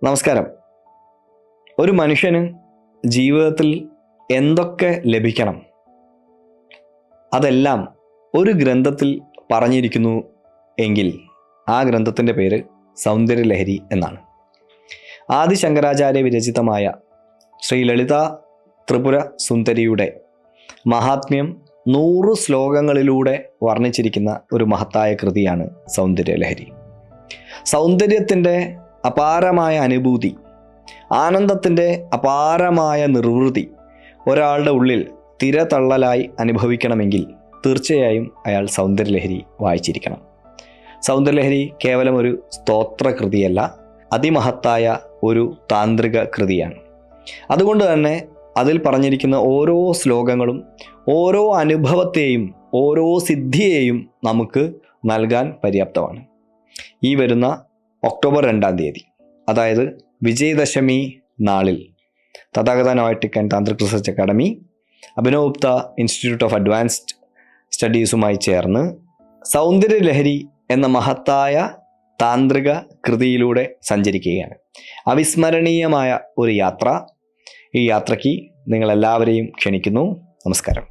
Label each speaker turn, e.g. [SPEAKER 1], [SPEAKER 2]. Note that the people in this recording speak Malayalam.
[SPEAKER 1] നമസ്കാരം. ഒരു മനുഷ്യന് ജീവിതത്തിൽ എന്തൊക്കെ ലഭിക്കണം അതെല്ലാം ഒരു ഗ്രന്ഥത്തിൽ പറഞ്ഞിരിക്കുന്നു എങ്കിൽ ആ ഗ്രന്ഥത്തിൻ്റെ പേര് സൗന്ദര്യലഹരി എന്നാണ്. ആദി ശങ്കരാചാര്യ വിരചിതമായ ശ്രീ ലളിതാ ത്രിപുര സുന്ദരിയുടെ മഹാത്മ്യം 100 ശ്ലോകങ്ങളിലൂടെ വർണ്ണിച്ചിരിക്കുന്ന ഒരു മഹത്തായ കൃതിയാണ് സൗന്ദര്യലഹരി. സൗന്ദര്യത്തിൻ്റെ അപാരമായ അനുഭൂതി, ആനന്ദത്തിൻ്റെ അപാരമായ നിർവൃതി ഒരാളുടെ ഉള്ളിൽ തിരതള്ളലായി അനുഭവിക്കണമെങ്കിൽ തീർച്ചയായും അയാൾ സൗന്ദര്യലഹരി വായിച്ചിരിക്കണം. സൗന്ദര്യലഹരി കേവലം ഒരു സ്തോത്രകൃതിയല്ല, അതിമഹത്തായ ഒരു താന്ത്രിക കൃതിയാണ്. അതുകൊണ്ട് തന്നെ അതിൽ പറഞ്ഞിരിക്കുന്ന ഓരോ ശ്ലോകങ്ങളും ഓരോ അനുഭവത്തെയും ഓരോ സിദ്ധിയെയും നമുക്ക് നൽകാൻ പര്യാപ്തമാണ്. ഈ വരുന്ന ഒക്ടോബർ 2-ാം തീയതി, അതായത് വിജയദശമി നാളിൽ, Tathagata noetic and tantric research academy, Abhinav Gupta institute of advanced സ്റ്റഡീസുമായി ചേർന്ന് സൗന്ദര്യലഹരി എന്ന മഹത്തായ താന്ത്രിക കൃതിയിലൂടെ സഞ്ചരിക്കുകയാണ്. അവിസ്മരണീയമായ ഒരു യാത്ര. ഈ യാത്രയ്ക്ക് നിങ്ങളെല്ലാവരെയും ക്ഷണിക്കുന്നു. നമസ്കാരം.